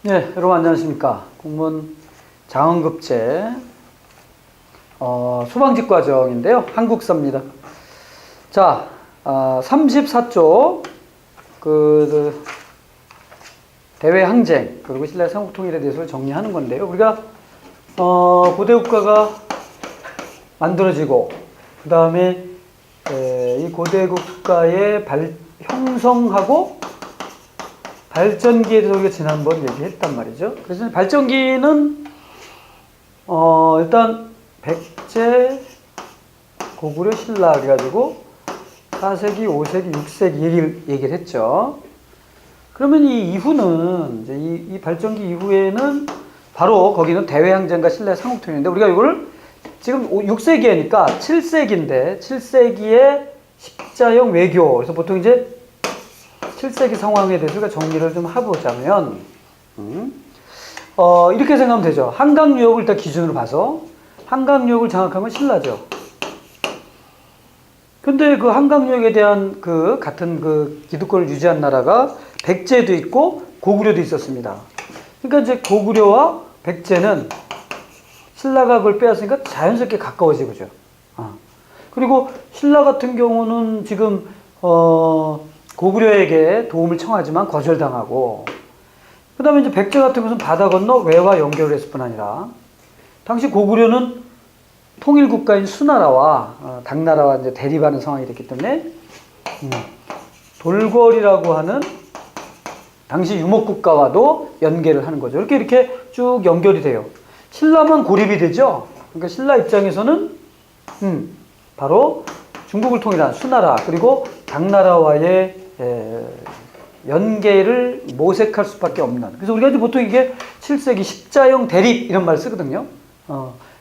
네, 여러분 안녕하십니까. 공무원 장원급제 소방직 과정인데요. 한국사입니다. 자, 34조 대외 항쟁 그리고 신라 삼국 통일에 대해서 정리하는 건데요. 우리가 고대 국가가 만들어지고 그 다음에 이 고대 국가의 형성하고 발전기에 대해서 우리가 지난번 얘기했단 말이죠. 그래서 발전기는 일단 백제, 고구려, 신라 그래가지고 4세기, 5세기, 6세기 얘기를 했죠. 그러면 이 이후는 이제 이 발전기 이후에는 바로 거기는 대외항쟁과 신라의 삼국통일인데 우리가 이걸 지금 6세기니까 7세기인데 7세기의 십자형 외교. 그래서 보통 이제 7세기 상황에 대해서 우리가 정리를 좀 해보자면 이렇게 생각하면 되죠. 한강 유역을 일단 기준으로 봐서 한강 유역을 장악한 건 신라죠. 근데 그 한강 유역에 대한 같은 기득권을 유지한 나라가 백제도 있고 고구려도 있었습니다. 그러니까 이제 고구려와 백제는 신라가 그걸 빼앗으니까 자연스럽게 가까워지죠. 그리고 신라 같은 경우는 지금 고구려에게 도움을 청하지만 거절당하고, 그 다음에 이제 백제 같은 것은 바다 건너 외와 연결을 했을 뿐 아니라, 당시 고구려는 통일국가인 수나라와 당나라와 이제 대립하는 상황이 됐기 때문에, 돌궐이라고 하는 당시 유목국가와도 연계를 하는 거죠. 이렇게 쭉 연결이 돼요. 신라만 고립이 되죠. 그러니까 신라 입장에서는, 바로 중국을 통일한 수나라, 그리고 당나라와의 연계를 모색할 수밖에 없는. 그래서 우리가 이제 보통 이게 7세기 십자형 대립 이런 말을 쓰거든요.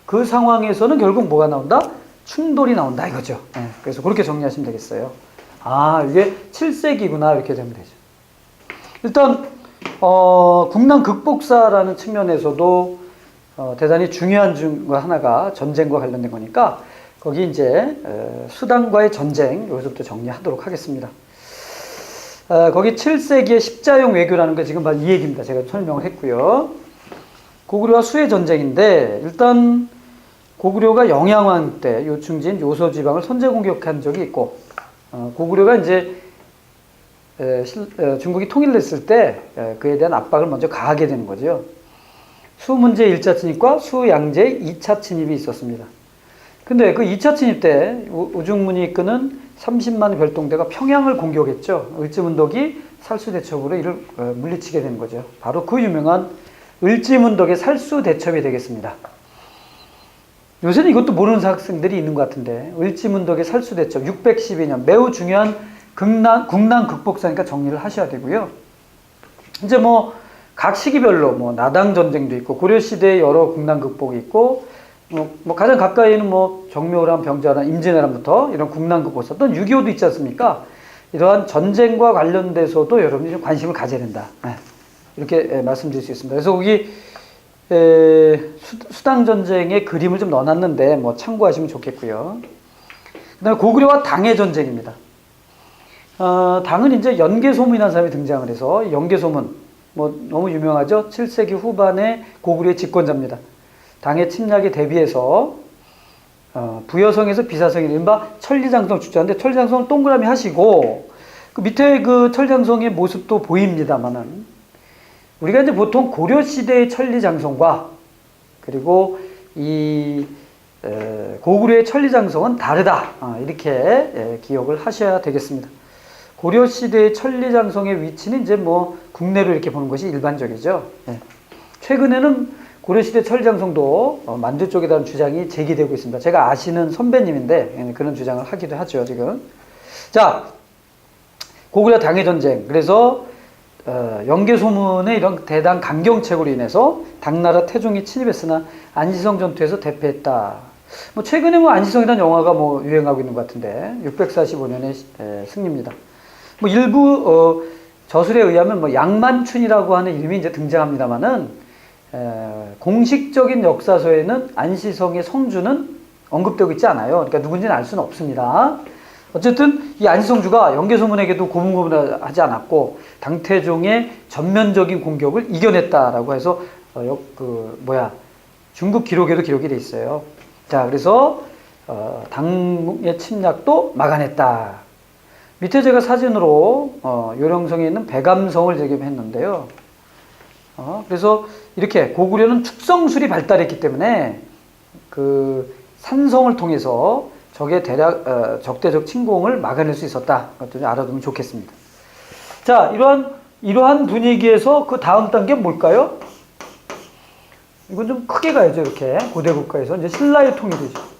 그 상황에서는 결국 뭐가 나온다? 충돌이 나온다 이거죠. 그래서 그렇게 정리하시면 되겠어요. 이게 7세기구나 이렇게 되면 되죠. 일단 국난 극복사라는 측면에서도 대단히 중요한 중과 하나가 전쟁과 관련된 거니까 거기 이제 수단과의 전쟁 여기서부터 정리하도록 하겠습니다. 거기 7세기의 십자형 외교라는 게 지금 바로 이 얘기입니다. 제가 설명을 했고요. 고구려와 수의 전쟁인데 일단 고구려가 영양왕 때 요충지인 요소 지방을 선제 공격한 적이 있고 고구려가 이제 중국이 통일했을 때 그에 대한 압박을 먼저 가하게 되는 거죠. 수 문제 1차 침입과 수 양제 2차 침입이 있었습니다. 근데 그 2차 침입 때 우중문이 이끄는 30만 별동대가 평양을 공격했죠. 을지문덕이 살수대첩으로 이를 물리치게 된 거죠. 바로 그 유명한 을지문덕의 살수대첩이 되겠습니다. 요새는 이것도 모르는 학생들이 있는 것 같은데 을지문덕의 살수대첩 612년 매우 중요한 국난 극복사니까 정리를 하셔야 되고요. 이제 각 시기별로 나당 전쟁도 있고 고려시대의 여러 국난 극복이 있고 가장 가까이는 정묘란, 병자란, 임진왜란부터 이런 국난 극복사 또 6.25도 있지 않습니까? 이러한 전쟁과 관련돼서도 여러분이 좀 관심을 가져야 된다. 이렇게 말씀드릴 수 있습니다. 그래서 거기 수당 전쟁의 그림을 좀 넣어놨는데 참고하시면 좋겠고요. 그다음에 고구려와 당의 전쟁입니다. 당은 이제 연개소문이라는 사람이 등장을 해서 연개소문 너무 유명하죠. 7세기 후반에 고구려의 집권자입니다. 당의 침략에 대비해서 부여성에서 비사성이 이른바 천리장성 주자인데 천리장성을 동그라미 하시고 그 밑에 그 천리장성의 모습도 보입니다만은 우리가 이제 보통 고려시대의 천리장성과 그리고 이 고구려의 천리장성은 다르다 이렇게 기억을 하셔야 되겠습니다. 고려시대의 천리장성의 위치는 이제 국내로 이렇게 보는 것이 일반적이죠. 최근에는 고려시대 천리장성도 만주 쪽에 대한 주장이 제기되고 있습니다. 제가 아시는 선배님인데 그런 주장을 하기도 하죠, 지금. 자, 고구려 당의 전쟁. 그래서 연개소문의 이런 대단 강경책으로 인해서 당나라 태종이 침입했으나 안시성 전투에서 대패했다. 최근에 안시성이라는 영화가 유행하고 있는 것 같은데 645년의 승리입니다. 일부 저술에 의하면 양만춘이라고 하는 이름이 이제 등장합니다만은 공식적인 역사서에는 안시성의 성주는 언급되고 있지 않아요. 그러니까 누군지는 알 수는 없습니다. 어쨌든 이 안시성주가 연개소문에게도 고분고분하지 않았고 당태종의 전면적인 공격을 이겨냈다라고 해서 중국 기록에도 기록이 돼 있어요. 자, 그래서 당의 침략도 막아냈다. 밑에 제가 사진으로 요령성에 있는 백암성을 제기했는데요. 그래서 이렇게 고구려는 축성술이 발달했기 때문에 그 산성을 통해서 적의 적대적 침공을 막아낼 수 있었다. 그것도 알아두면 좋겠습니다. 자, 이러한 분위기에서 그 다음 단계는 뭘까요? 이건 좀 크게 가야죠. 이렇게 고대 국가에서 이제 신라의 통일이죠.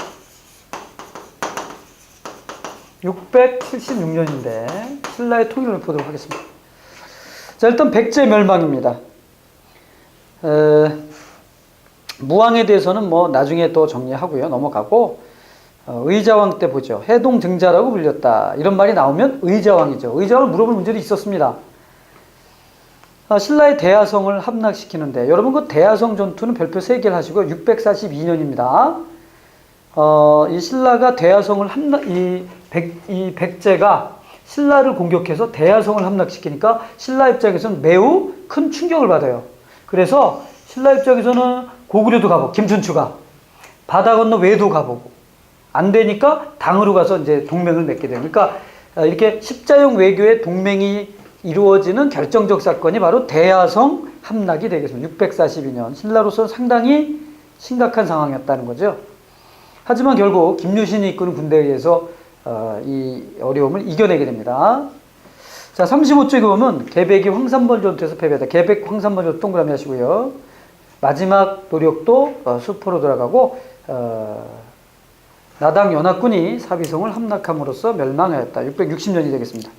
676년인데 신라의 통일을 보도록 하겠습니다. 자, 일단 백제 멸망입니다. 무왕에 대해서는 뭐 나중에 또 정리하고요. 넘어가고 의자왕 때 보죠. 해동증자라고 불렸다. 이런 말이 나오면 의자왕이죠. 의자왕을 물어볼 문제도 있었습니다. 신라의 대야성을 함락시키는데 여러분 그 대야성 전투는 별표 3개를 하시고 642년입니다. 이 신라가 대야성을 이 백제가 신라를 공격해서 대야성을 함락시키니까 신라 입장에서는 매우 큰 충격을 받아요. 그래서 신라 입장에서는 고구려도 가보고 김춘추가 바다 건너 외도 가보고 안 되니까 당으로 가서 이제 동맹을 맺게 돼요. 그러니까 이렇게 십자형 외교의 동맹이 이루어지는 결정적 사건이 바로 대야성 함락이 되겠습니다. 642년 신라로서는 상당히 심각한 상황이었다는 거죠. 하지만 결국 김유신이 이끄는 군대에 의해서 이 어려움을 이겨내게 됩니다. 자, 35쪽에 보면 개백이 황산벌 전투에서 패배했다. 개백 황산벌 전투 동그라미 하시고요. 마지막 노력도 수포로 돌아가고 나당 연합군이 사비성을 함락함으로써 멸망하였다. 660년이 되겠습니다.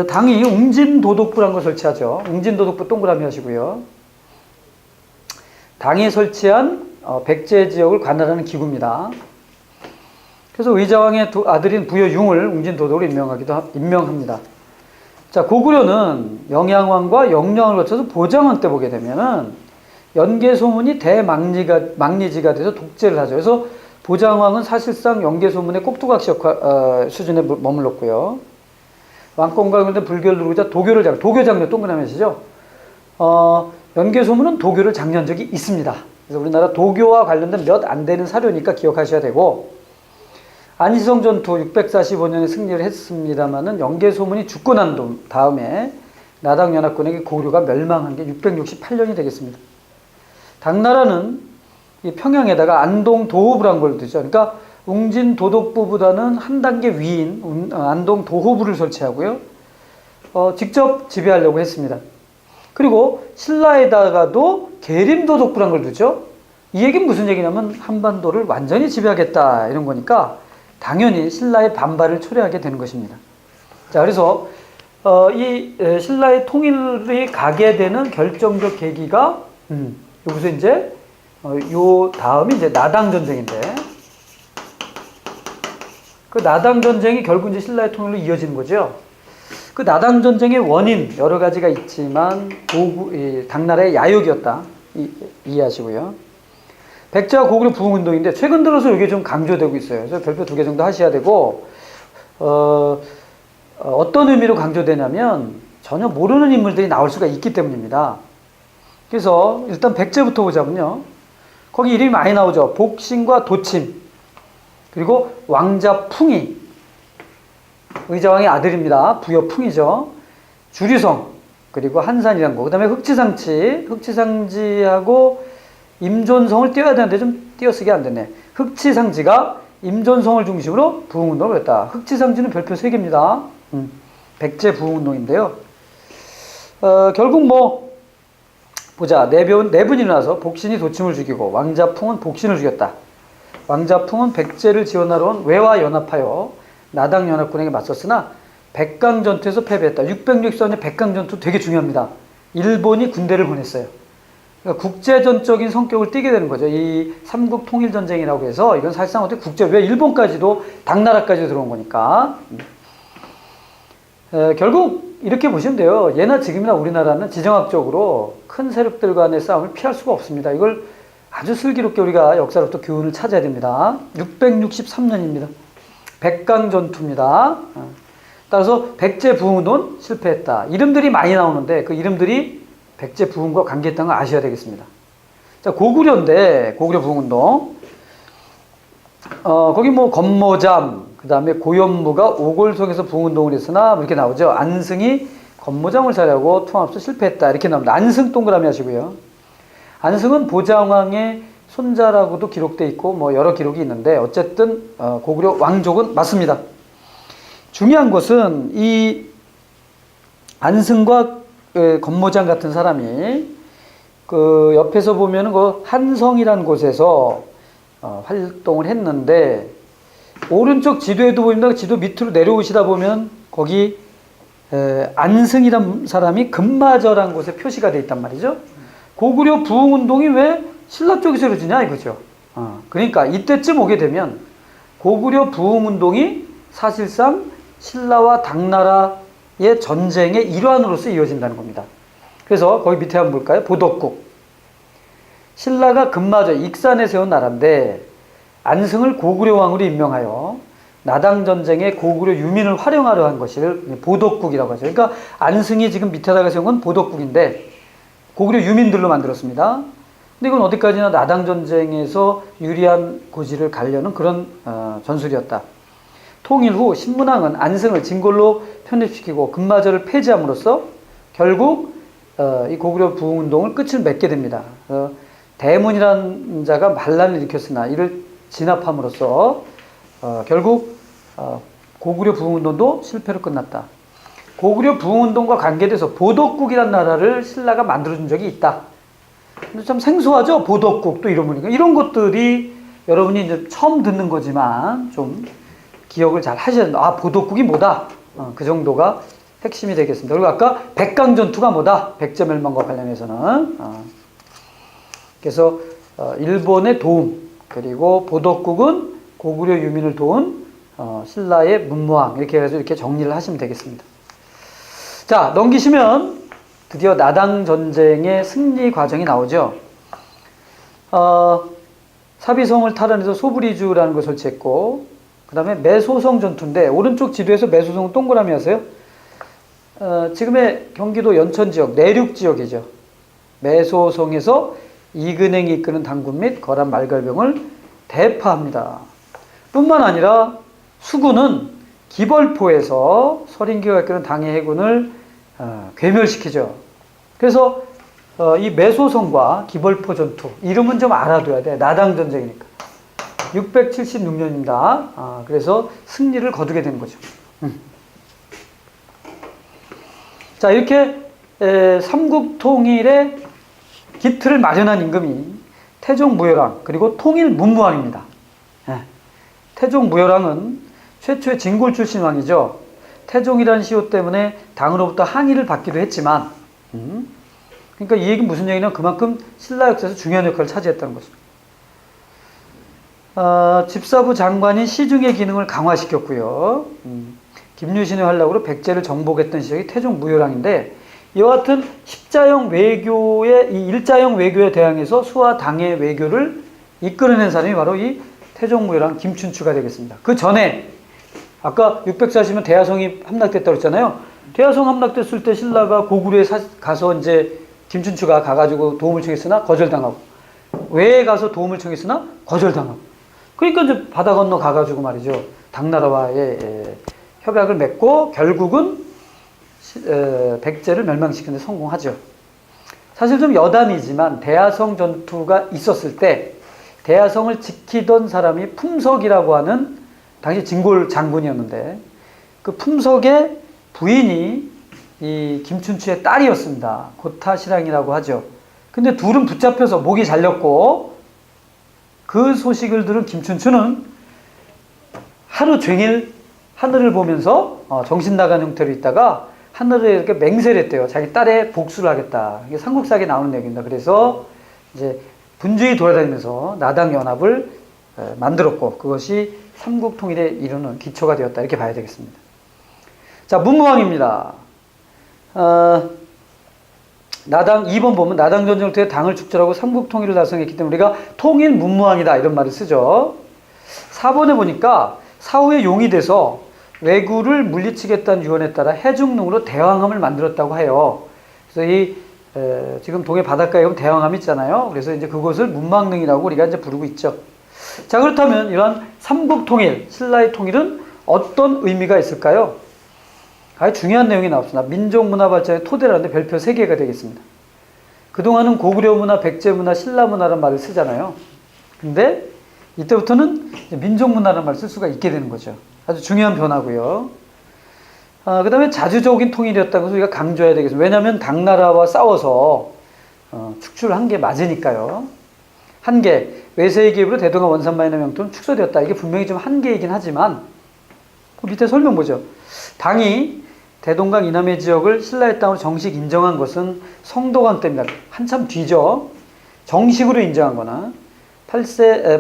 당이 웅진도독부라는 걸 설치하죠. 웅진도독부 동그라미 하시고요. 당이 설치한 백제 지역을 관할하는 기구입니다. 그래서 의자왕의 아들인 부여융을 웅진도독으로 임명합니다. 자, 고구려는 영양왕과 영령을 거쳐서 보장왕 때 보게 되면은 연개소문이 대망리지가 돼서 독재를 하죠. 그래서 보장왕은 사실상 연개소문의 꼭두각시 수준에 머물렀고요. 왕권과 관련된 불교를 누르자 도교 장려 동그라미 하시죠. 연개소문은 도교를 장려한 적이 있습니다. 그래서 우리나라 도교와 관련된 몇 안 되는 사료니까 기억하셔야 되고, 안시성 전투 645년에 승리를 했습니다만은 연개소문이 죽고 난 다음에 나당 연합군에게 고구려가 멸망한 게 668년이 되겠습니다. 당나라는 이 평양에다가 안동 도호부란 걸 두죠. 그러니까 웅진 도독부보다는 한 단계 위인 안동 도호부를 설치하고요. 직접 지배하려고 했습니다. 그리고 신라에다가도 계림도독부란 걸 두죠. 이 얘기는 무슨 얘기냐면 한반도를 완전히 지배하겠다 이런 거니까 당연히 신라의 반발을 초래하게 되는 것입니다. 자, 그래서 이 신라의 통일이 가게 되는 결정적 계기가 여기서 이제 요 다음이 이제 나당 전쟁인데, 그 나당 전쟁이 결국 이제 신라의 통일로 이어지는 거죠. 그 나당 전쟁의 원인 여러 가지가 있지만 당나라의 야욕이었다 이해하시고요. 백제와 고구려 부흥운동인데 최근 들어서 이게 좀 강조되고 있어요. 그래서 별표 2개 정도 하셔야 되고, 어떤 의미로 강조되냐면 전혀 모르는 인물들이 나올 수가 있기 때문입니다. 그래서 일단 백제부터 보자면요. 거기 이름이 많이 나오죠. 복신과 도침, 그리고 왕자 풍이, 의자왕의 아들입니다. 부여풍이죠. 주류성, 그리고 한산이라는 거. 그 다음에 흑치상지하고 임존성을 띄워야 되는데 좀 띄어쓰기 안 됐네. 흑치상지가 임존성을 중심으로 부흥운동을 했다. 흑치상지는 별표 3개입니다. 백제 부흥운동인데요. 결국 보자. 네 분이 일어나서 복신이 도침을 죽이고 왕자풍은 복신을 죽였다. 왕자풍은 백제를 지원하러 온 외와 연합하여 나당 연합군에게 맞섰으나 백강전투에서 패배했다. 664년 백강전투 되게 중요합니다. 일본이 군대를 보냈어요. 그러니까 국제전적인 성격을 띠게 되는 거죠. 이 삼국 통일전쟁이라고 해서 이건 사실상 어떻게 왜 일본까지도 당나라까지 들어온 거니까. 결국 이렇게 보시면 돼요. 예나 지금이나 우리나라는 지정학적으로 큰 세력들 간의 싸움을 피할 수가 없습니다. 이걸 아주 슬기롭게 우리가 역사로부터 교훈을 찾아야 됩니다. 663년입니다. 백강전투입니다. 따라서 백제부흥운동은 실패했다. 이름들이 많이 나오는데 그 이름들이 백제부흥과 관계했다는 걸 아셔야 되겠습니다. 자, 고구려인데 고구려 부흥운동. 거기 뭐 건모잠, 그 다음에 고현무가 오골성에서 부흥운동을 했으나 뭐 이렇게 나오죠. 안승이 건모잠을 사려고 통합서 실패했다. 이렇게 나옵니다. 안승 동그라미 하시고요. 안승은 보장왕의 손자라고도 기록돼 있고 뭐 여러 기록이 있는데 어쨌든 고구려 왕족은 맞습니다. 중요한 것은 이 안승과 건모장 같은 사람이 그 옆에서 보면은 그 한성이라는 곳에서 활동을 했는데 오른쪽 지도에도 보입니다. 지도 밑으로 내려오시다 보면 거기 안승이라는 사람이 금마저라는 곳에 표시가 돼 있단 말이죠. 고구려 부흥운동이 왜 신라 쪽에서 이루어지냐 이거죠. 그러니까 이때쯤 오게 되면 고구려 부흥운동이 사실상 신라와 당나라의 전쟁의 일환으로서 이어진다는 겁니다. 그래서 거기 밑에 한번 볼까요? 보덕국. 신라가 금마저 익산에 세운 나라인데 안승을 고구려 왕으로 임명하여 나당 전쟁에 고구려 유민을 활용하려 한 것을 보덕국이라고 하죠. 그러니까 안승이 지금 밑에다가 세운 건 보덕국인데 고구려 유민들로 만들었습니다. 근데 이건 어디까지나 나당 전쟁에서 유리한 고지를 가려는 그런 전술이었다. 통일 후 신문왕은 안승을 진골로 편입시키고 금마저를 폐지함으로써 결국 이 고구려 부흥운동을 끝을 맺게 됩니다. 대문이라는 자가 반란을 일으켰으나 이를 진압함으로써 결국 고구려 부흥운동도 실패로 끝났다. 고구려 부흥운동과 관계돼서 보덕국이라는 나라를 신라가 만들어준 적이 있다. 근데 참 생소하죠? 보덕국 또 이런 거니까. 이런 것들이 여러분이 이제 처음 듣는 거지만 좀 기억을 잘 하셔야 된다. 아, 보덕국이 뭐다? 그 정도가 핵심이 되겠습니다. 그리고 아까 백강전투가 뭐다? 백제멸망과 관련해서는. 그래서 일본의 도움, 그리고 보덕국은 고구려 유민을 도운 신라의 문무왕, 이렇게 해서 이렇게 정리를 하시면 되겠습니다. 자, 넘기시면 드디어 나당 전쟁의 승리 과정이 나오죠. 사비성을 탈환해서 소브리주라는 걸 설치했고, 그 다음에 매소성 전투인데, 오른쪽 지도에서 매소성은 동그라미 하세요. 지금의 경기도 연천 지역, 내륙 지역이죠. 매소성에서 이근행이 이끄는 당군 및 거란 말갈병을 대파합니다. 뿐만 아니라 수군은 기벌포에서 서린기가 이끄는 당의 해군을 괴멸시키죠. 그래서 이 매소성과 기벌포 전투, 이름은 좀 알아둬야 돼. 나당 전쟁이니까. 676년입니다. 그래서 승리를 거두게 된 거죠. 자, 이렇게 삼국 통일의 기틀을 마련한 임금이 태종무열왕 그리고 통일문무왕입니다. 태종무열왕은 최초의 진골 출신 왕이죠. 태종이라는 시호 때문에 당으로부터 항의를 받기도 했지만, 그러니까 이 얘기는 무슨 얘기냐면 그만큼 신라 역사에서 중요한 역할을 차지했다는 것입니다. 집사부 장관인 시중의 기능을 강화시켰고요. 김유신의 활락으로 백제를 정복했던 시절이 태종무열왕인데, 이와 같은 십자형 외교의 이 일자형 외교에 대항해서 수와 당의 외교를 이끌어낸 사람이 바로 이 태종무열왕 김춘추가 되겠습니다. 그 전에 아까 640년 대하성이 함락됐다고 했잖아요. 대하성 함락됐을 때 신라가 고구려에 가서 이제 김춘추가 가가지고 도움을 청했으나 거절당하고, 외에 가서 도움을 청했으나 거절당하고, 그러니까 이제 바다 건너 가가지고 말이죠. 당나라와의 협약을 맺고 결국은 백제를 멸망시키는 데 성공하죠. 사실 좀 여담이지만 대하성 전투가 있었을 때 대하성을 지키던 사람이 품석이라고 하는 당시 진골 장군이었는데, 그 품석의 부인이 이 김춘추의 딸이었습니다. 고타시랑이라고 하죠. 근데 둘은 붙잡혀서 목이 잘렸고, 그 소식을 들은 김춘추는 하루 종일 하늘을 보면서 정신 나간 형태로 있다가 하늘에 이렇게 맹세를 했대요. 자기 딸의 복수를 하겠다. 이게 삼국사기에 나오는 얘기입니다. 그래서 이제 분주히 돌아다니면서 나당 연합을 만들었고, 그것이 삼국 통일에 이루는 기초가 되었다. 이렇게 봐야 되겠습니다. 자, 문무왕입니다. 나당 2번 보면 나당 전쟁을 통해 당을 축절하고 삼국 통일을 달성했기 때문에 우리가 통일 문무왕이다 이런 말을 쓰죠. 4번에 보니까 사후에 용이 돼서 왜구를 물리치겠다는 유언에 따라 해중릉으로 대왕함을 만들었다고 해요. 그래서 지금 동해 바닷가에 보면 대왕함 있잖아요. 그래서 이제 그것을 문망릉이라고 우리가 이제 부르고 있죠. 자, 그렇다면 이러한 삼국통일, 신라의 통일은 어떤 의미가 있을까요? 아주 중요한 내용이 나왔습니다. 민족문화 발전의 토대라는데 별표 3개가 되겠습니다. 그동안은 고구려 문화, 백제 문화, 신라 문화라는 말을 쓰잖아요. 근데 이때부터는 민족문화라는 말을 쓸 수가 있게 되는 거죠. 아주 중요한 변화고요. 그 다음에 자주적인 통일이었다고 우리가 강조해야 되겠습니다. 왜냐하면 당나라와 싸워서 축출을 한 게 맞으니까요. 한 개, 외세의 기업으로 대동아 원산마이너 명토는 축소되었다. 이게 분명히 좀 한계이긴 하지만 그 밑에 설명 보죠. 당이 대동강 이남의 지역을 신라의 땅으로 정식 인정한 것은 성도강 때입니다. 한참 뒤죠. 정식으로 인정한 거나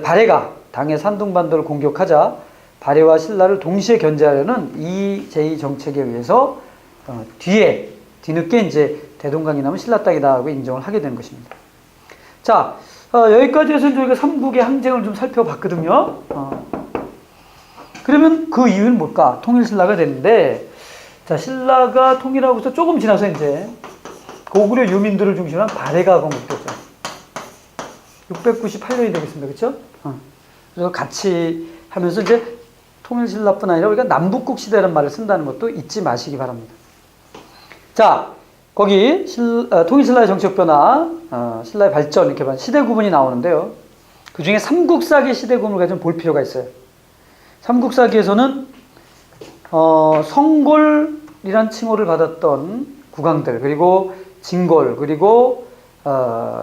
발해가 당의 산둥반도를 공격하자 발해와 신라를 동시에 견제하려는 이 제2정책에 의해서 뒤늦게 이제 대동강 이남은 신라 땅이다 하고 인정을 하게 되는 것입니다. 자, 여기까지 해서 저희가 삼국의 항쟁을 좀 살펴봤거든요. 그러면 그 이유는 뭘까? 통일신라가 됐는데, 자, 신라가 통일하고서 조금 지나서 이제 고구려 유민들을 중심으로 한 발해가 건국됐죠. 698년이 되겠습니다. 그렇죠? 그래서 같이 하면서 이제 통일신라뿐 아니라 우리가 남북국 시대라는 말을 쓴다는 것도 잊지 마시기 바랍니다. 자, 거기 통일신라의 정치적 변화, 신라의 발전 이렇게 봐 시대 구분이 나오는데요. 그 중에 삼국사기 시대 구분을 좀 볼 필요가 있어요. 삼국사기에서는 성골이란 칭호를 받았던 국왕들, 그리고 진골, 그리고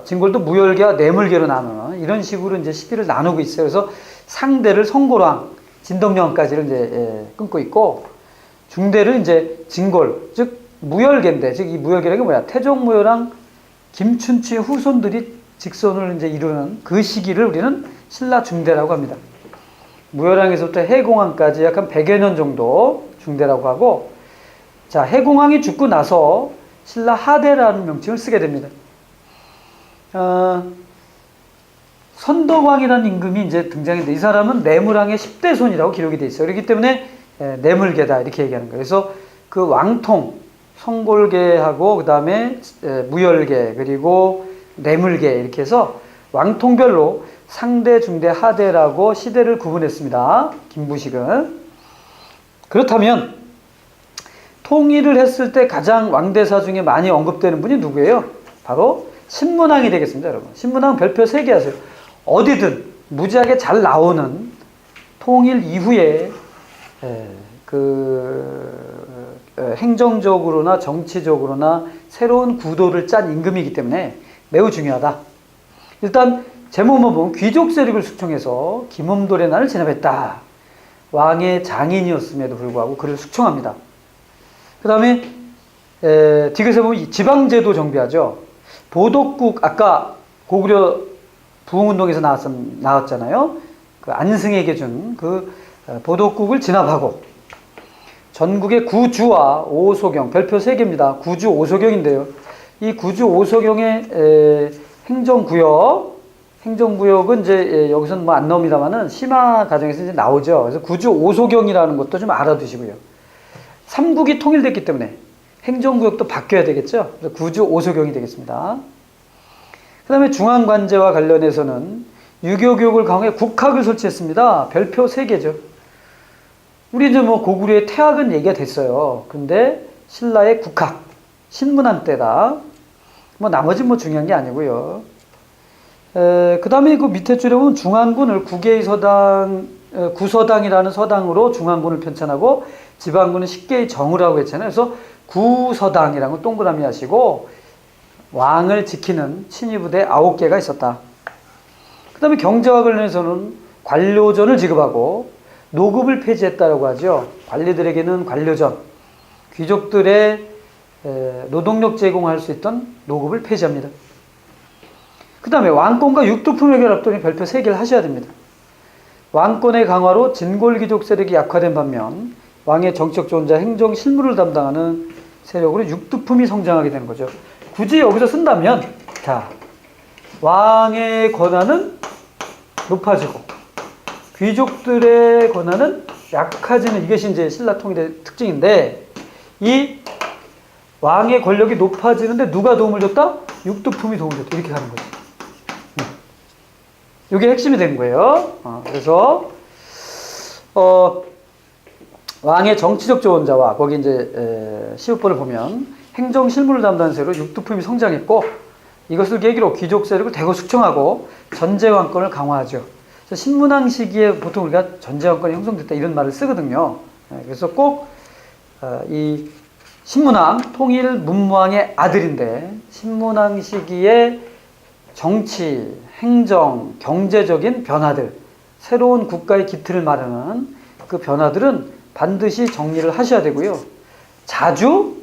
진골도 무열계와 내물계로 나누는 이런 식으로 이제 시기를 나누고 있어요. 그래서 상대를 성골왕, 진덕여왕까지를 이제 끊고 있고, 중대를 이제 진골, 즉 무열계인데, 즉 이 무열계라는 게 뭐야? 태종무열왕 김춘추의 후손들이 직선을 이제 이루는 그 시기를 우리는 신라 중대라고 합니다. 무열왕에서부터 해공왕까지 약 한 100여 년 정도 중대라고 하고, 자, 해공왕이 죽고 나서 신라 하대라는 명칭을 쓰게 됩니다. 선덕왕이라는 임금이 이제 등장했는데, 이 사람은 내물왕의 10대 손이라고 기록이 되어 있어요. 그렇기 때문에 내물계다 이렇게 얘기하는 거예요. 그래서 그 왕통, 성골계하고 그 다음에 무열계, 그리고 내물계 이렇게 해서 왕통별로 상대, 중대, 하대라고 시대를 구분했습니다. 김부식은. 그렇다면 통일을 했을 때 가장 왕대사 중에 많이 언급되는 분이 누구예요? 바로 신문왕이 되겠습니다, 여러분. 신문왕 별표 3개 하세요. 어디든 무지하게 잘 나오는 통일 이후에 행정적으로나 정치적으로나 새로운 구도를 짠 임금이기 때문에 매우 중요하다. 일단 제목만 보면 귀족 세력을 숙청해서 김음돌의 난을 진압했다. 왕의 장인이었음에도 불구하고 그를 숙청합니다. 그 다음에 디귿에 보면 지방제도 정비하죠. 보덕국, 아까 고구려 부흥운동에서 나왔잖아요. 그 안승에게 준 그 보덕국을 진압하고, 전국의 구주와 오소경, 별표 3개입니다. 구주 오소경인데요. 이 구주 오소경의 행정구역은 이제 여기서는 뭐 안 나옵니다만은 심화 과정에서 이제 나오죠. 그래서 구주 오소경이라는 것도 좀 알아두시고요. 삼국이 통일됐기 때문에 행정구역도 바뀌어야 되겠죠. 그래서 구주 오소경이 되겠습니다. 그 다음에 중앙관제와 관련해서는 유교교육을 강화해 국학을 설치했습니다. 별표 3개죠. 우리 이제 뭐 고구려의 태학은 얘기가 됐어요. 근데 신라의 국학, 신문한 때다. 뭐 나머지 뭐 중요한 게 아니고요. 그 다음에 그 밑에 줄에 보면 중앙군을 국외의 서당, 구서당이라는 서당으로 중앙군을 편찬하고, 지방군은 10개의 정우라고 했잖아요. 그래서 구서당이라는 걸 동그라미 하시고, 왕을 지키는 친위부대 9개가 있었다. 그 다음에 경제와 관련해서는 관료전을 지급하고 노급을 폐지했다고 하죠. 관리들에게는 관료전, 귀족들의 노동력 제공할 수 있던 노급을 폐지합니다. 그 다음에 왕권과 육두품 해결 앞두니 별표 3개를 하셔야 됩니다. 왕권의 강화로 진골귀족 세력이 약화된 반면 왕의 정치적 존재, 행정 실무를 담당하는 세력으로 육두품이 성장하게 되는 거죠. 굳이 여기서 쓴다면, 자, 왕의 권한은 높아지고 귀족들의 권한은 약화지는 이것이 이제 신라 통일의 특징인데, 이 왕의 권력이 높아지는데 누가 도움을 줬다? 육두품이 도움을 줬다. 이렇게 가는 거죠. 이게 핵심이 된 거예요. 그래서 왕의 정치적 조언자와 거기 이제 시우권을 보면 행정 실무를 담당한 세로 육두품이 성장했고, 이것을 계기로 귀족 세력을 대거 숙청하고 전제 왕권을 강화하죠. 그래서 신문왕 시기에 보통 우리가 전제 왕권이 형성됐다 이런 말을 쓰거든요. 그래서 꼭 이 신문왕 통일 문무왕의 아들인데, 신문왕 시기에 정치, 행정, 경제적인 변화들, 새로운 국가의 기틀을 마련하는 그 변화들은 반드시 정리를 하셔야 되고요. 자주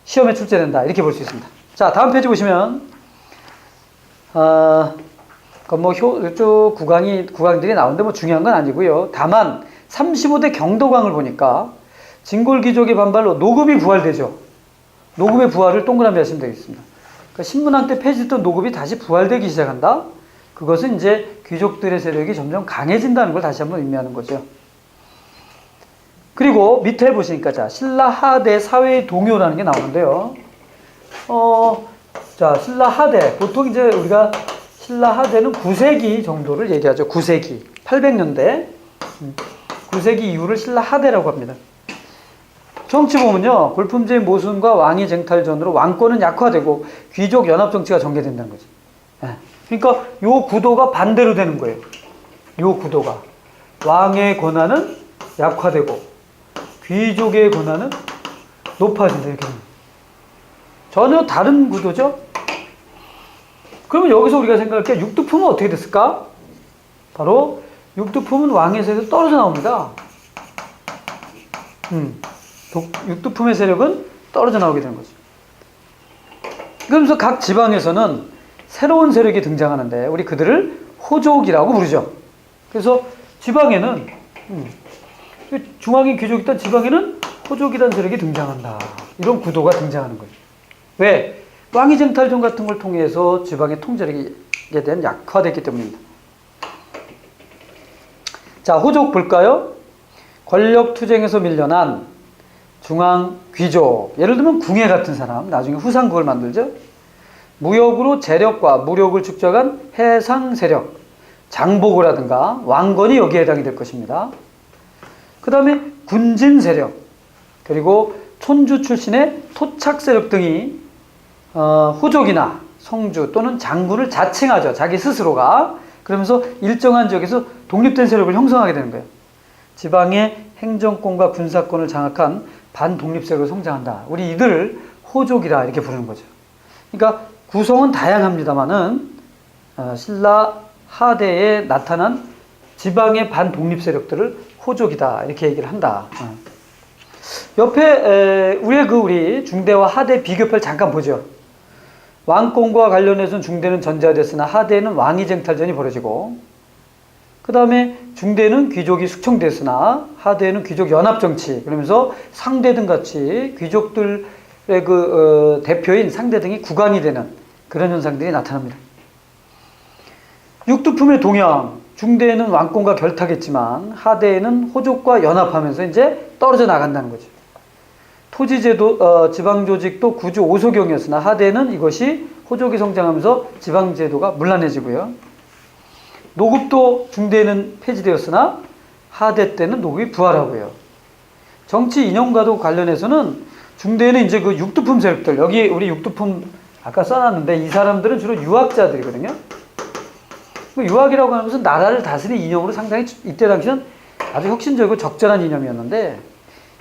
시험에 출제된다. 이렇게 볼 수 있습니다. 자, 다음 페이지 보시면, 쭉 구강들이 나오는데 뭐 중요한 건 아니고요. 다만, 35대 경도강을 보니까 진골귀족의 반발로 노급이 부활되죠. 노급의 부활을 동그라미 하시면 되겠습니다. 그러니까 신문왕 때 폐지됐던 노급이 다시 부활되기 시작한다? 그것은 이제 귀족들의 세력이 점점 강해진다는 걸 다시 한번 의미하는 거죠. 그리고 밑에 보시니까, 자, 신라 하대 사회의 동요라는 게 나오는데요. 자, 신라 하대. 보통 이제 우리가 신라 하대는 9세기 정도를 얘기하죠. 9세기. 800년대. 9세기 이후를 신라 하대라고 합니다. 정치 보면요, 골품제의 모순과 왕위 쟁탈전으로 왕권은 약화되고 귀족 연합 정치가 전개된다는 거죠. 그러니까 요 구도가 반대로 되는 거예요. 요 구도가. 왕의 권한은 약화되고 귀족의 권한은 높아진다. 이렇게 됩니다. 전혀 다른 구도죠? 그러면 여기서 우리가 생각할 게 육두품은 어떻게 됐을까? 바로 육두품은 왕의 세력에서 떨어져 나옵니다. 육두품의 세력은 떨어져 나오게 되는 거죠. 그러면서 각 지방에서는 새로운 세력이 등장하는데 우리 그들을 호족이라고 부르죠. 그래서 지방에는 중앙에 귀족이 있던 지방에는 호족이라는 세력이 등장한다. 이런 구도가 등장하는 거죠. 왜? 왕위 쟁탈전 같은 걸 통해서 지방의 통제력에 대한 약화됐기 때문입니다. 자, 호족 볼까요? 권력 투쟁에서 밀려난 중앙 귀족, 예를 들면 궁예 같은 사람, 나중에 후상국을 만들죠. 무역으로 재력과 무력을 축적한 해상 세력, 장보고라든가 왕건이 여기에 해당이 될 것입니다. 그 다음에 군진 세력, 그리고 촌주 출신의 토착 세력 등이 후족이나 성주 또는 장군을 자칭하죠. 자기 스스로가. 그러면서 일정한 지역에서 독립된 세력을 형성하게 되는 거예요. 지방의 행정권과 군사권을 장악한 반독립 세력을 성장한다. 우리 이들을 호족이라 이렇게 부르는 거죠. 그러니까 구성은 다양합니다만은 신라 하대에 나타난 지방의 반독립 세력들을 호족이다 이렇게 얘기를 한다. 옆에 우리 중대와 하대 비교표를 잠깐 보죠. 왕권과 관련해서는 중대는 전제됐으나 하대에는 왕위 쟁탈전이 벌어지고, 그 다음에 중대는 귀족이 숙청됐으나 하대에는 귀족 연합 정치, 그러면서 상대등 같이 귀족들의 대표인 상대등이 국왕이 되는 그런 현상들이 나타납니다. 육두품의 동양, 중대에는 왕권과 결탁했지만 하대에는 호족과 연합하면서 이제 떨어져 나간다는 거죠. 토지제도, 지방조직도 구주 오소경이었으나 하대에는 이것이 호족이 성장하면서 지방제도가 문란해지고요. 노급도 중대에는 폐지되었으나 하대 때는 노급이 부활하고요. 정치 이념과도 관련해서는 중대에는 이제 그 육두품 세력들, 여기 우리 육두품 아까 써놨는데 이 사람들은 주로 유학자들이거든요. 유학이라고 하는 것은 나라를 다스리는 이념으로 상당히 이때 당시는 아주 혁신적이고 적절한 이념이었는데,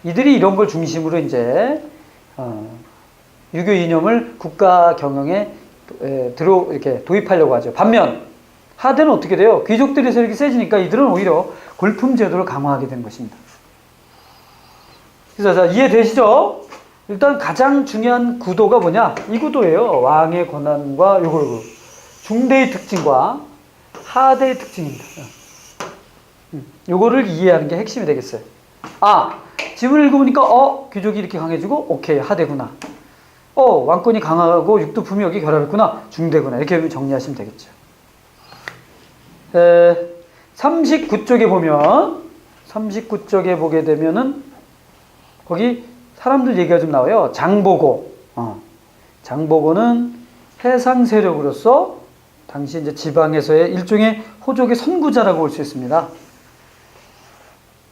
이들이 이런 걸 중심으로 이제 유교 이념을 국가 경영에 이렇게 도입하려고 하죠. 반면 하대는 어떻게 돼요? 귀족들의 세력이 세지니까 이들은 오히려 골품 제도를 강화하게 된 것입니다. 그래서 자, 이해되시죠? 일단 가장 중요한 구도가 뭐냐? 이 구도예요. 왕의 권한과 요거 중대의 특징과 하대의 특징입니다. 요거를 이해하는 게 핵심이 되겠어요. 지문을 읽어보니까 귀족이 이렇게 강해지고 오케이 하대구나. 왕권이 강하고 육두품이 여기 결합했구나. 중대구나. 이렇게 정리하시면 되겠죠. 39쪽에 보면 39쪽에 보게 되면은 거기 사람들 얘기가 좀 나와요. 장보고. 장보고는 해상 세력으로서 당시 이제 지방에서의 일종의 호족의 선구자라고 볼 수 있습니다.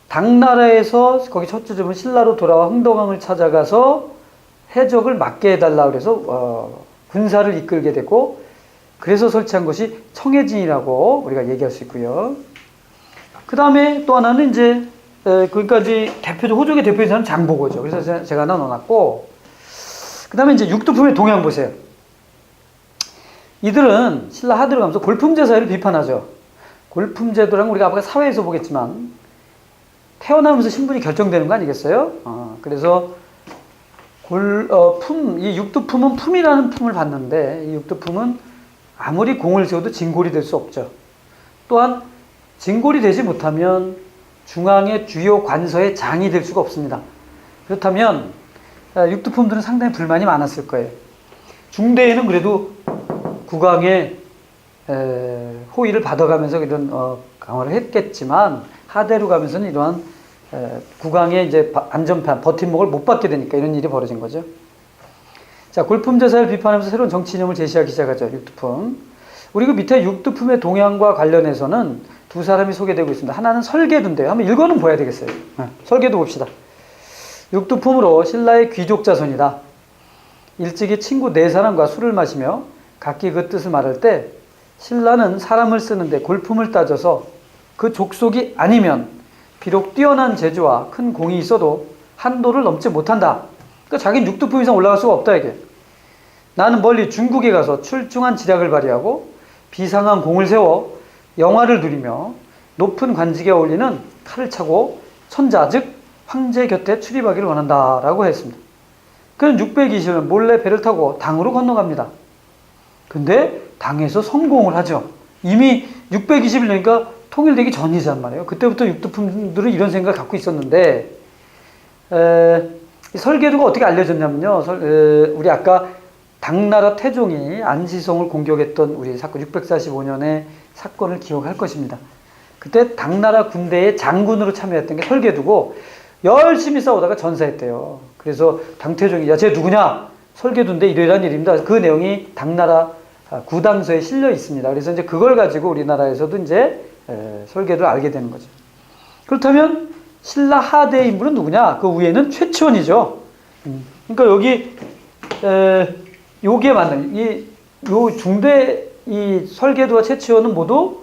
당나라에서 거기 첫째 점은 신라로 돌아와 흥덕왕을 찾아가서 해적을 막게 해달라 그래서 군사를 이끌게 되고, 그래서 설치한 것이 청해진이라고 우리가 얘기할 수 있고요. 그 다음에 또 하나는 이제 거기까지 호족의 대표이사는 장보고죠. 그래서 제가 하나 넣어놨고, 그 다음에 이제 육두품의 동향 보세요. 이들은 신라 하대로 가면서 골품제 사회를 비판하죠. 골품제도랑 우리가 아까 사회에서 보겠지만 태어나면서 신분이 결정되는 거 아니겠어요? 그래서 이 육두품은 품이라는 품을 받는데, 이 육두품은 아무리 공을 세워도 진골이 될 수 없죠. 또한 진골이 되지 못하면 중앙의 주요 관서의 장이 될 수가 없습니다. 그렇다면 육두품들은 상당히 불만이 많았을 거예요. 중대에는 그래도 국왕의 호의를 받아가면서 이런 강화를 했겠지만, 하대로 가면서는 이러한 국왕의 이제 안전판, 버팀목을 못 받게 되니까 이런 일이 벌어진 거죠. 자, 골품제사를 비판하면서 새로운 정치 이념을 제시하기 시작하죠. 육두품. 우리 그 밑에 육두품의 동향과 관련해서는 두 사람이 소개되고 있습니다. 하나는 설계도인데요. 한번 읽어는 봐야 되겠어요. 설계도 봅시다. 육두품으로 신라의 귀족 자손이다. 일찍이 친구 네 사람과 술을 마시며 각기 그 뜻을 말할 때 신라는 사람을 쓰는데 골품을 따져서 그 족속이 아니면 비록 뛰어난 재주와 큰 공이 있어도 한도를 넘지 못한다. 그러니까 자기는 육두품 이상 올라갈 수가 없다 이게. 나는 멀리 중국에 가서 출중한 지략을 발휘하고 비상한 공을 세워 영화를 누리며 높은 관직에 어울리는 칼을 차고 천자 즉 황제 곁에 출입하기를 원한다 라고 했습니다. 그는 620년 몰래 배를 타고 당으로 건너갑니다. 근데 당에서 성공을 하죠. 이미 621년이니까 통일되기 전이란 말이에요. 그때부터 육두품들은 이런 생각을 갖고 있었는데, 설계도가 어떻게 알려졌냐면요. 우리 아까 당나라 태종이 안시성을 공격했던 우리 사건 645년의 사건을 기억할 것입니다. 그때 당나라 군대의 장군으로 참여했던 게 설계도고 열심히 싸우다가 전사했대요. 그래서 당태종이 쟤 누구냐? 설계도인데 이러이러한 일입니다. 그 내용이 당나라 구당서에 실려 있습니다. 그래서 이제 그걸 가지고 우리나라에서도 이제 설계도를 알게 되는 거죠. 그렇다면 신라 하대의 인물은 누구냐? 그 위에는 최치원이죠. 그러니까 여기 요게 맞는 요 중대 이 설계도와 최치원은 모두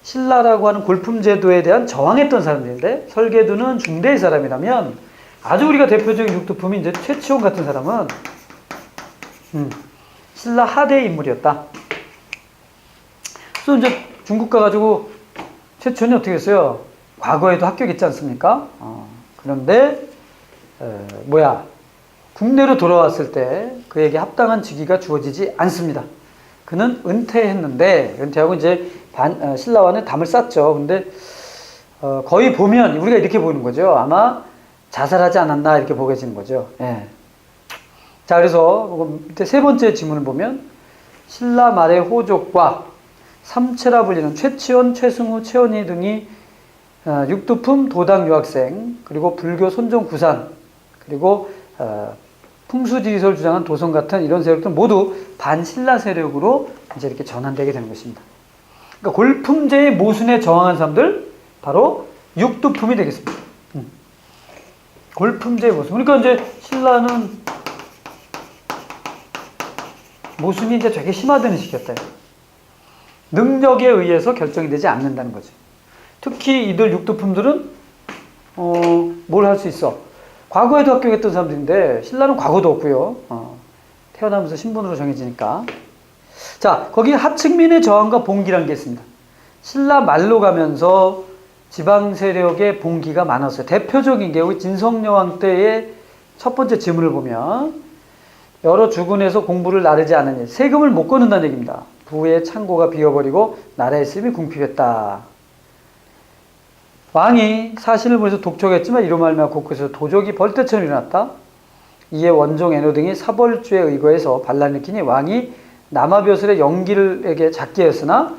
신라라고 하는 골품제도에 대한 저항했던 사람들인데, 설계도는 중대의 사람이라면 아주 우리가 대표적인 육두품이 이제 최치원 같은 사람은 신라 하대의 인물이었다. 그래서 이제 중국 가가지고 최치원이 어떻게 했어요? 과거에도 합격했지 않습니까? 그런데 국내로 돌아왔을 때 그에게 합당한 직위가 주어지지 않습니다. 그는 은퇴했는데, 은퇴하고 이제 신라와는 담을 쌌죠. 근데 거의 보면 우리가 이렇게 보는 거죠. 아마 자살하지 않았나 이렇게 보게지는 거죠. 예. 자, 그래서 밑에 세 번째 지문을 보면 신라 말의 호족과 삼체라 불리는 최치원, 최승우, 최원희 등이 육두품 도당 유학생, 그리고 불교 손종 구산, 그리고 풍수지리설을 주장한 도성 같은 이런 세력들 모두 반신라 세력으로 이제 이렇게 전환되게 되는 것입니다. 그러니까 골품제의 모순에 저항한 사람들 바로 육두품이 되겠습니다. 골품제의 모순. 그러니까 이제 신라는 모순이 이제 되게 심화되는 시기였다. 능력에 의해서 결정이 되지 않는다는 거죠. 특히 이들 육두품들은 뭘 할 수 있어? 과거에도 합격했던 사람들인데 신라는 과거도 없고요. 태어나면서 신분으로 정해지니까. 자, 거기 하층민의 저항과 봉기라는 게 있습니다. 신라 말로 가면서 지방 세력의 봉기가 많았어요. 대표적인 게 우리 진성여왕 때의 첫 번째 지문을 보면 여러 주군에서 공부를 나르지 않으니 세금을 못 걷는다는 얘기입니다. 부의 창고가 비어버리고 나라의 쓰임이 궁핍했다. 왕이 사신을 보내서 독촉했지만 이로 말미암아 곳곳에서 도적이 벌떼처럼 일어났다. 이에 원종 애노 등이 사벌주에 의거해서 반란을 일으키니 왕이 남아벼슬의 영길에게 잡게 했으나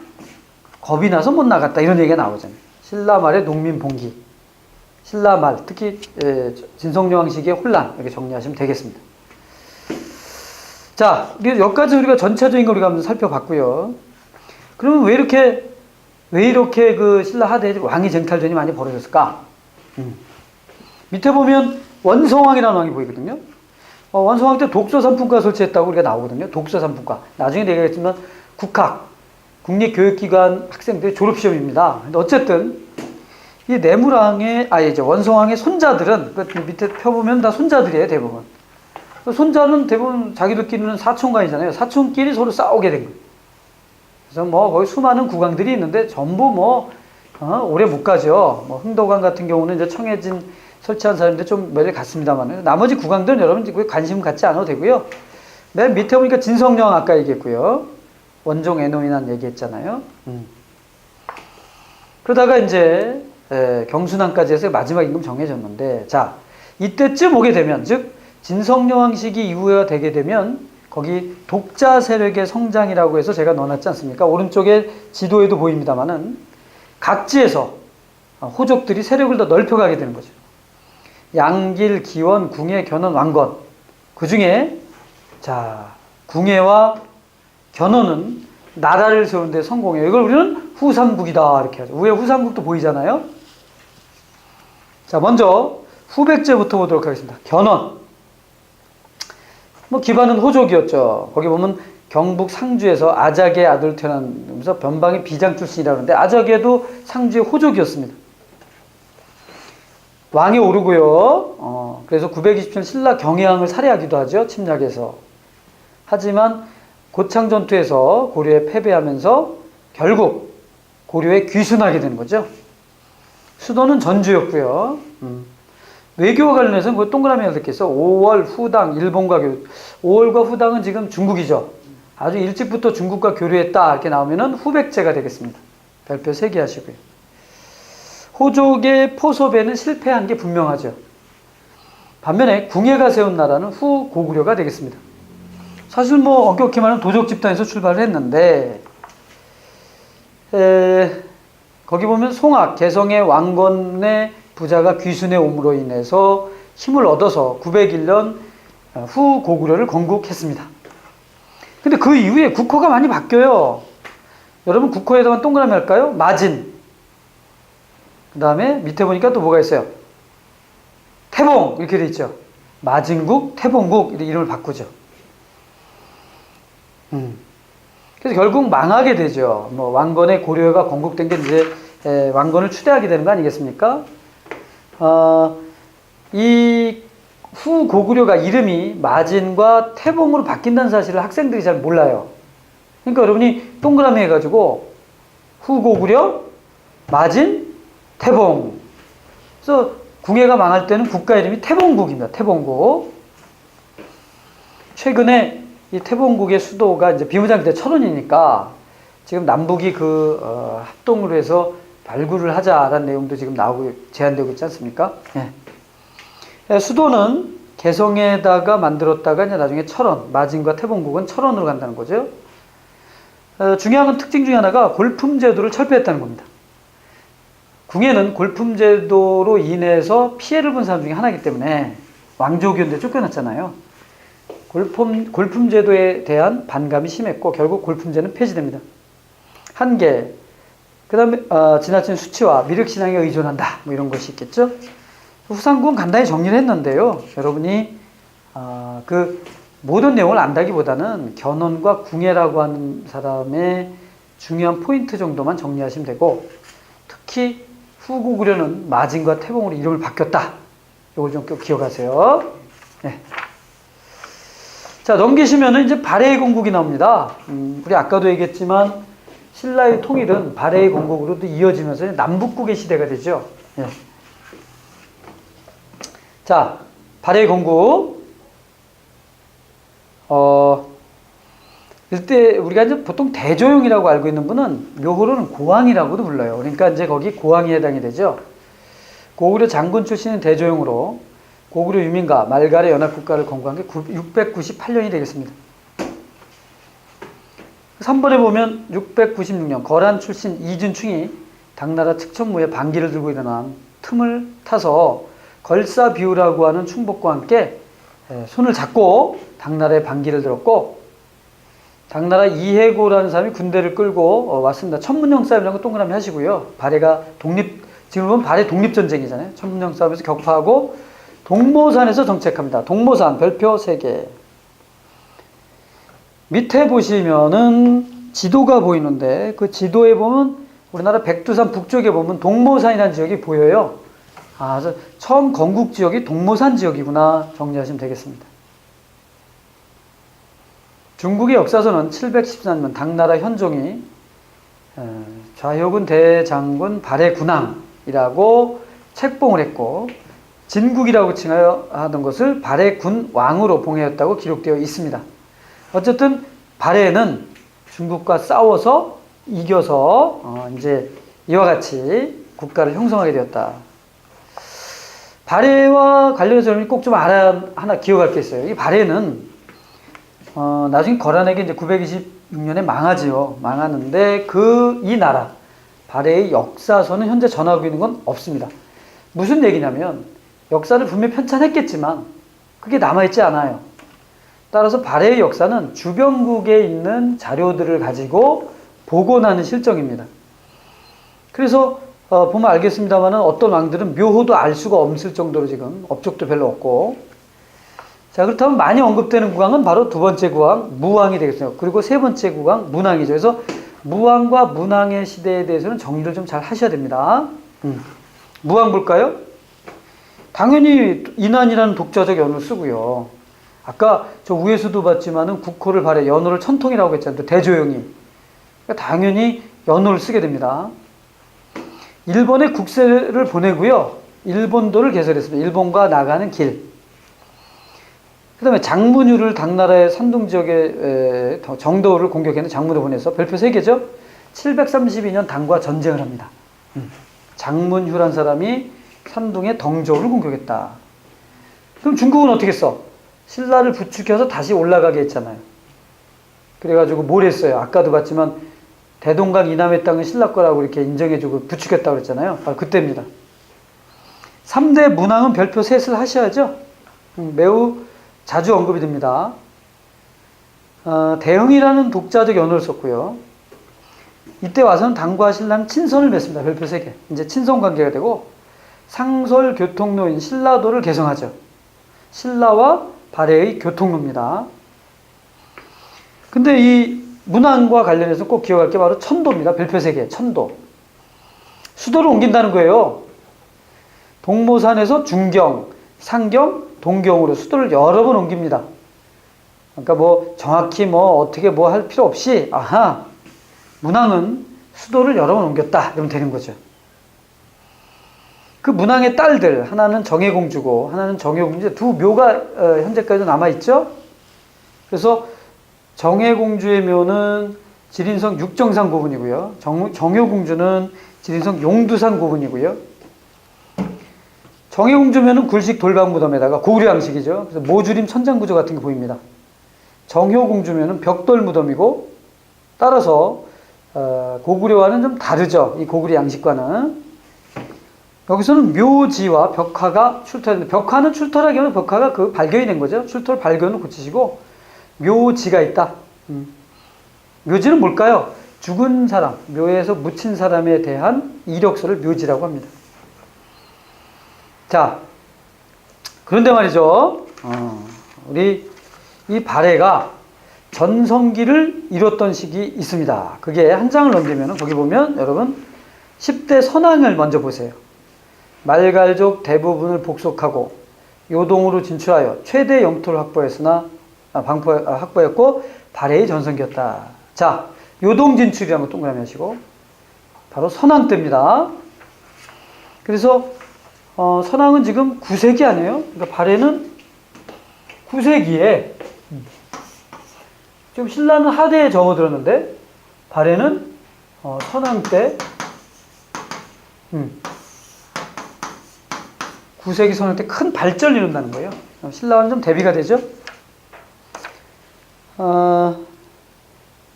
겁이 나서 못 나갔다. 이런 얘기가 나오잖아요. 신라 말의 농민 봉기. 신라 말, 특히 진성여왕시기의 혼란 이렇게 정리하시면 되겠습니다. 자, 여기까지 우리가 전체적인 걸 우리가 한번 살펴봤고요. 그러면 왜 이렇게 그 신라 하대에 왕위 쟁탈전이 많이 벌어졌을까? 밑에 보면 원성왕이라는 왕이 보이거든요. 원성왕 때 독서산품과 설치했다고 우리가 나오거든요. 독서산품과. 나중에 얘기하겠지만 국학, 국립교육기관 학생들의 졸업시험입니다. 근데 어쨌든 이 내무왕의, 이제 원성왕의 손자들은 그 밑에 펴보면 다 손자들이에요, 대부분. 손자는 대부분 자기들끼리는 사촌간이잖아요. 사촌끼리 서로 싸우게 된 거예요. 그래서 뭐 거기 수많은 국왕들이 있는데 전부 오래 못 가죠. 흥덕왕 같은 경우는 이제 청해진 설치한 사람인데 좀 멀리 갔습니다만 나머지 국왕들은 여러분 관심 갖지 않아도 되고요. 맨 밑에 보니까 진성여왕 아까 얘기했고요. 원종 애노인한 얘기했잖아요. 그러다가 이제 경순왕까지 해서 마지막 임금 정해졌는데, 자 이때쯤 오게 되면, 즉 진성여왕 시기 이후가 되게 되면 거기 독자 세력의 성장이라고 해서 제가 넣어놨지 않습니까? 오른쪽에 지도에도 보입니다만은 각지에서 호족들이 세력을 더 넓혀가게 되는 거죠. 양길, 기원, 궁예, 견원, 왕건. 그 중에 자 궁예와 견원은 나라를 세우는 데 성공해요. 이걸 우리는 후삼국이다 이렇게 하죠. 위에 후삼국도 보이잖아요. 자, 먼저 후백제부터 보도록 하겠습니다. 견원. 기반은 호족이었죠. 거기 보면 경북 상주에서 아작의 아들 태어나면서 변방의 비장 출신이라고 하는데 아작에도 상주의 호족이었습니다. 왕이 오르고요. 그래서 927년 신라 경혜왕을 살해하기도 하죠. 침략해서. 하지만 고창 전투에서 고려에 패배하면서 결국 고려에 귀순하게 되는 거죠. 수도는 전주였고요. 외교와 관련해서는 그 동그라미 하나 듣겠어. 5월 후당 일본과 교류. 5월과 후당은 지금 중국이죠. 아주 일찍부터 중국과 교류했다 이렇게 나오면은 후백제가 되겠습니다. 별표 3개 하시고요. 호족의 포섭에는 실패한 게 분명하죠. 반면에 궁예가 세운 나라는 후고구려가 되겠습니다. 사실 엄격히 말하면 도적 집단에서 출발을 했는데 거기 보면 송악, 개성의 왕건의 부자가 귀순해 옴으로 인해서 힘을 얻어서 901년 후고구려를 건국했습니다. 근데 그 이후에 국호가 많이 바뀌어요. 여러분 국호에다가 동그라미 할까요? 마진. 그 다음에 밑에 보니까 또 뭐가 있어요? 태봉 이렇게 돼 있죠. 마진국, 태봉국 이렇게 이름을 바꾸죠. 그래서 결국 망하게 되죠. 왕건의 고려가 건국된 게 이제 왕건을 추대하게 되는 거 아니겠습니까? 이 후고구려가 이름이 마진과 태봉으로 바뀐다는 사실을 학생들이 잘 몰라요. 그러니까 여러분이 동그라미 해가지고 후고구려, 마진, 태봉. 그래서 궁예가 망할 때는 국가 이름이 태봉국입니다. 태봉국. 최근에 이 태봉국의 수도가 이제 비무장지대 철원이니까 지금 남북이 합동으로 해서 발굴을 하자라는 내용도 지금 나오고 제안되고 있지 않습니까? 예. 수도는 개성에다가 만들었다가 이제 나중에 철원, 마진과 태봉국은 철원으로 간다는 거죠. 중요한 건 특징 중에 하나가 골품제도를 철폐했다는 겁니다. 궁예는 골품제도로 인해서 피해를 본 사람 중에 하나이기 때문에 왕족이었는데 쫓겨났잖아요. 골품제도에 대한 반감이 심했고 결국 골품제는 폐지됩니다. 한계, 그 다음에 지나친 수치와 미륵신앙에 의존한다 이런 것이 있겠죠. 후삼국은 간단히 정리를 했는데요. 여러분이 그 모든 내용을 안다기보다는 견원과 궁예라고 하는 사람의 중요한 포인트 정도만 정리하시면 되고, 특히 후고구려는 마진과 태봉으로 이름을 바뀌었다. 이걸 좀 기억하세요. 네. 자, 넘기시면은 이제 발해의 건국이 나옵니다. 우리 아까도 얘기했지만 신라의 통일은 발해의 건국으로도 이어지면서 남북국의 시대가 되죠. 예. 자, 발해의 건국. 이때 우리가 이제 보통 대조용이라고 알고 있는 분은 묘호로는 고왕이라고도 불러요. 그러니까 이제 거기 고왕에 해당이 되죠. 고구려 장군 출신인 대조용으로 고구려 유민과 말갈의 연합국가를 건국한 게 698년이 되겠습니다. 3번에 보면 696년 거란 출신 이준충이 당나라 측천무에 반기를 들고 일어난 틈을 타서 걸사비우라고 하는 충복과 함께 손을 잡고 당나라의 반기를 들었고, 당나라 이해고라는 사람이 군대를 끌고 왔습니다. 천문형 싸움이라는 거 동그라미 하시고요. 발해가 지금 보면 발해 독립전쟁이잖아요. 천문형 싸움에서 격파하고 동모산에서 정책합니다. 동모산 별표 3개. 밑에 보시면은 지도가 보이는데, 그 지도에 보면 우리나라 백두산 북쪽에 보면 동모산이라는 지역이 보여요. 그래서 처음 건국 지역이 동모산 지역이구나 정리하시면 되겠습니다. 중국의 역사서는 714년 당나라 현종이 좌효군 대장군 발해군왕이라고 책봉을 했고, 진국이라고 칭하여 하던 것을 발해군 왕으로 봉해했다고 기록되어 있습니다. 어쨌든 발해는 중국과 싸워서 이겨서 이제 이와 같이 국가를 형성하게 되었다. 발해와 관련해서 여러분이 꼭 좀 하나 기억할 게 있어요. 이 발해는 나중에 거란에게 이제 926년에 망하지요. 망하는데 이 나라 발해의 역사서는 현재 전하고 있는 건 없습니다. 무슨 얘기냐면 역사를 분명히 편찬했겠지만 그게 남아있지 않아요. 따라서 발해의 역사는 주변국에 있는 자료들을 가지고 복원하는 실정입니다. 그래서 보면 알겠습니다만 어떤 왕들은 묘호도 알 수가 없을 정도로 지금 업적도 별로 없고, 자, 그렇다면 많이 언급되는 국왕은 바로 두 번째 국왕 무왕이 되겠어요. 그리고 세 번째 국왕 문왕이죠. 그래서 무왕과 문왕의 시대에 대해서는 정리를 좀 잘 하셔야 됩니다. 무왕 볼까요? 당연히 인안이라는 독자적 연호를 쓰고요. 아까 저 위에서도 봤지만은 국호를 발해 연호를 천통이라고 했잖아요. 대조영이. 그러니까 당연히 연호를 쓰게 됩니다. 일본에 국세를 보내고요. 일본도를 개설했습니다. 일본과 나가는 길. 그 다음에 장문유를 당나라의 산동 지역의 정도를 공격했는데 장문을 보내서 별표 3개죠. 732년 당과 전쟁을 합니다. 장문휴란 사람이 산둥의 덩저우를 공격했다. 그럼 중국은 어떻게 했어? 신라를 부추겨서 다시 올라가게 했잖아요. 그래가지고 뭘 했어요? 아까도 봤지만 대동강 이남의 땅은 신라 거라고 이렇게 인정해주고 부추겼다고 그랬잖아요. 바로 그때입니다. 3대 문왕은 별표 셋을 하셔야죠. 매우 자주 언급이 됩니다. 대흥이라는 독자적 연호를 썼고요. 이때 와서는 당과 신라는 친선을 맺습니다. 별표 3개. 이제 친선 관계가 되고 상설 교통로인 신라도를 개성하죠. 신라와 발해의 교통로입니다. 근데 이 문왕과 관련해서 꼭 기억할 게 바로 천도입니다. 별표 3개. 천도. 수도를 옮긴다는 거예요. 동모산에서 중경, 상경, 동경으로 수도를 여러 번 옮깁니다. 그러니까 뭐 정확히 뭐 어떻게 뭐 할 필요 없이 문왕은 수도를 여러 번 옮겼다 이러면 되는 거죠. 그 문왕의 딸들 하나는 정해공주고 하나는 정효공주, 두 묘가 현재까지도 남아있죠. 그래서 정해공주의 묘는 지린성 육정산 고분이고요. 정효공주는 지린성 용두산 고분이고요. 정해공주면은 굴식 돌방 무덤에다가 고구려 양식이죠. 그래서 모주림 천장구조 같은 게 보입니다. 정효공주면은 벽돌 무덤이고, 따라서 고구려와는 좀 다르죠. 이 고구려 양식과는. 여기서는 묘지와 벽화가 출토했는데, 벽화는 출토라기보다는 벽화가 그 발견이 된 거죠. 출토를 발견을 고치시고 묘지가 있다. 묘지는 뭘까요? 죽은 사람, 묘에서 묻힌 사람에 대한 이력서를 묘지라고 합니다. 자, 그런데 말이죠. 우리 이 발해가 전성기를 이뤘던 시기 있습니다. 그게 한 장을 넘기면 거기 보면 여러분 10대 선왕을 먼저 보세요. 말갈족 대부분을 복속하고 요동으로 진출하여 최대 영토를 확보했고 발해의 전성기였다. 자, 요동 진출이라는 거 동그라미 하시고 바로 선왕 때입니다. 그래서 선왕은 지금 9세기 아니에요? 그러니까 발해는 9세기에 지금 신라는 하대에 접어들었는데 발해는 선왕 때 9세기 선왕 때 큰 발전을 이룬다는 거예요. 신라와는 좀 대비가 되죠.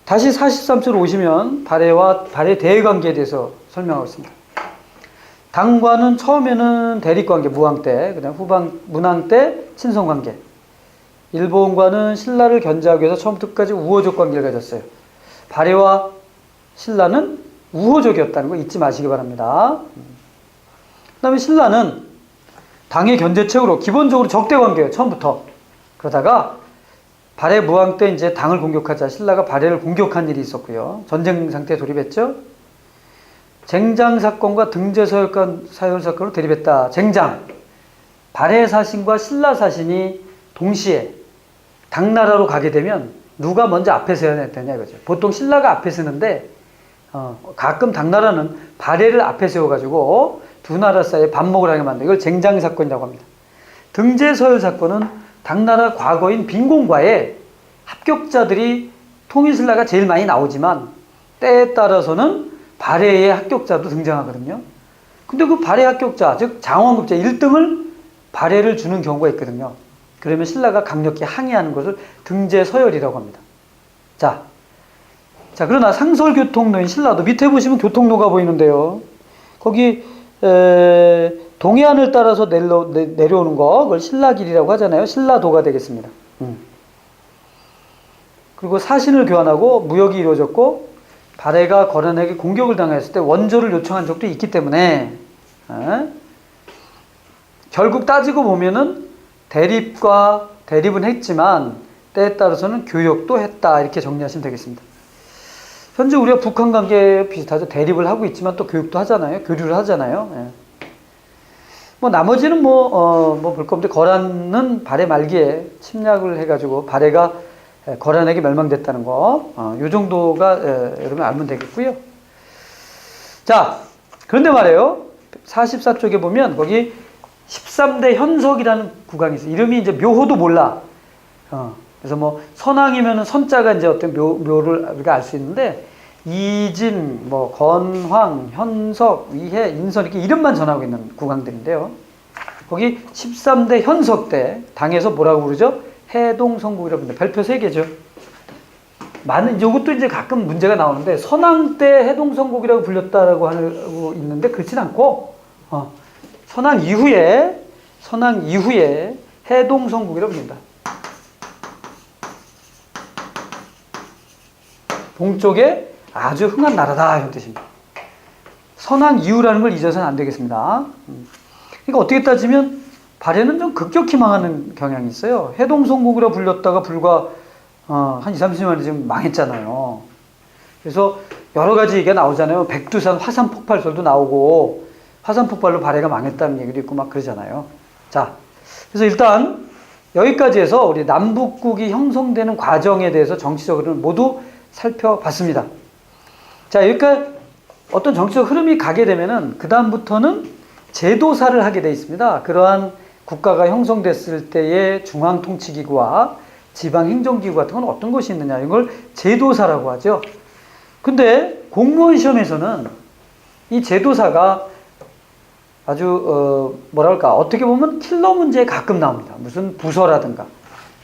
다시 43초로 오시면 발해와 발해 대외관계에 대해서 설명하고 있습니다. 당과는 처음에는 대립관계 무왕 때, 그다음 후방 문왕 때 친son관계. 일본과는 신라를 견제하기 위해서 처음부터 끝까지 우호적 관계를 가졌어요. 발해와 신라는 우호적이었다는 거 잊지 마시기 바랍니다. 그다음에 신라는 당의 견제책으로 기본적으로 적대 관계예요. 처음부터. 그러다가 발해 무왕 때 이제 당을 공격하자 신라가 발해를 공격한 일이 있었고요. 전쟁 상태에 돌입했죠. 쟁장 사건과 등제 사열 사건으로 대립했다. 쟁장. 발해 사신과 신라 사신이 동시에 당나라로 가게 되면 누가 먼저 앞에 서야 되냐 이거죠. 보통 신라가 앞에 서는데 가끔 당나라는 발해를 앞에 세워가지고 두 나라 사이에 반목을 하게 만든다. 이걸 쟁장 사건이라고 합니다. 등제 서열 사건은 당나라 과거인 빈공과에 합격자들이 통일신라가 제일 많이 나오지만 때에 따라서는 발해의 합격자도 등장하거든요. 근데 그 발해 합격자, 즉 장원급제 1등을 발해를 주는 경우가 있거든요. 그러면 신라가 강력히 항의하는 것을 등제서열이라고 합니다. 자, 그러나 상설교통로인 신라도 밑에 보시면 교통로가 보이는데요. 거기 동해안을 따라서 내려오는 거, 그걸 신라길이라고 하잖아요. 신라도가 되겠습니다. 그리고 사신을 교환하고 무역이 이루어졌고 발해가 거란에게 공격을 당했을 때 원조를 요청한 적도 있기 때문에 결국 따지고 보면은 대립은 했지만 때에 따라서는 교역도 했다 이렇게 정리하시면 되겠습니다. 현재 우리가 북한 관계 비슷하죠. 대립을 하고 있지만 또 교육도 하잖아요. 교류를 하잖아요. 예. 뭐 나머지는 볼 거 없는데 거란은 발해 말기에 침략을 해가지고 발해가 거란에게 멸망됐다는 거, 요 정도가 여러분 알면 되겠고요. 자, 그런데 말이에요. 44쪽에 보면 거기 13대 현석이라는 구강이 있어요. 이름이 이제 묘호도 몰라. 그래서 뭐 선왕이면은 선자가 이제 어떤 묘를 우리가 알 수 있는데 이진, 뭐 건황, 현석, 위해, 인선 이렇게 이름만 전하고 있는 구강들인데요. 거기 13대 현석 때 당에서 뭐라고 부르죠? 해동성국이라고 부릅니다. 별표 3개죠. 이것도 이제 가끔 문제가 나오는데 선왕 때 해동성국이라고 불렸다라고 하고 있는데 그렇진 않고 선왕 이후에 해동성국이라고 부릅니다. 동쪽에 아주 흥한 나라다 이런 뜻입니다. 선왕 이후라는 걸 잊어서는 안 되겠습니다. 그러니까 어떻게 따지면 발해는 좀 급격히 망하는 경향이 있어요. 해동성국이라 불렸다가 불과 한 20, 30년 지금 망했잖아요. 그래서 여러 가지 얘기가 나오잖아요. 백두산 화산 폭발설도 나오고 화산 폭발로 발해가 망했다는 얘기도 있고 막 그러잖아요. 자, 그래서 일단 여기까지 해서 우리 남북국이 형성되는 과정에 대해서 정치적으로는 모두 살펴봤습니다. 자, 여기까지 어떤 정치적 흐름이 가게 되면은 그 다음부터는 제도사를 하게 돼 있습니다. 그러한 국가가 형성됐을 때의 중앙통치기구와 지방행정기구 같은 건 어떤 것이 있느냐 이걸 제도사라고 하죠. 근데 공무원 시험에서는 이 제도사가 아주 어떻게 보면 킬러 문제에 가끔 나옵니다. 무슨 부서라든가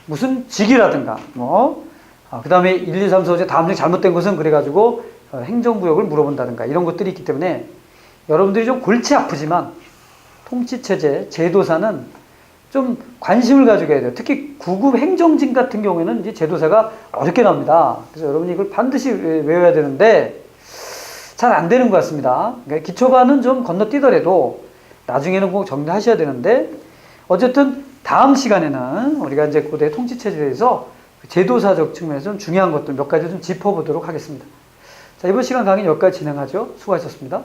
무슨 직이라든가 그 다음에 1, 2, 3, 4, 5제 다음 중 잘못된 것은 그래가지고 행정구역을 물어본다든가 이런 것들이 있기 때문에 여러분들이 좀 골치 아프지만 통치체제, 제도사는 좀 관심을 가지고 해야 돼요. 특히 구급 행정직 같은 경우에는 이제 제도사가 어렵게 나옵니다. 그래서 여러분이 이걸 반드시 외워야 되는데 잘 안 되는 것 같습니다. 그러니까 기초반은 좀 건너뛰더라도 나중에는 꼭 정리하셔야 되는데 어쨌든 다음 시간에는 우리가 이제 고대 통치체제에 대해서 제도사적 측면에서 좀 중요한 것들 몇 가지 좀 짚어보도록 하겠습니다. 자, 이번 시간 강의는 여기까지 진행하죠. 수고하셨습니다.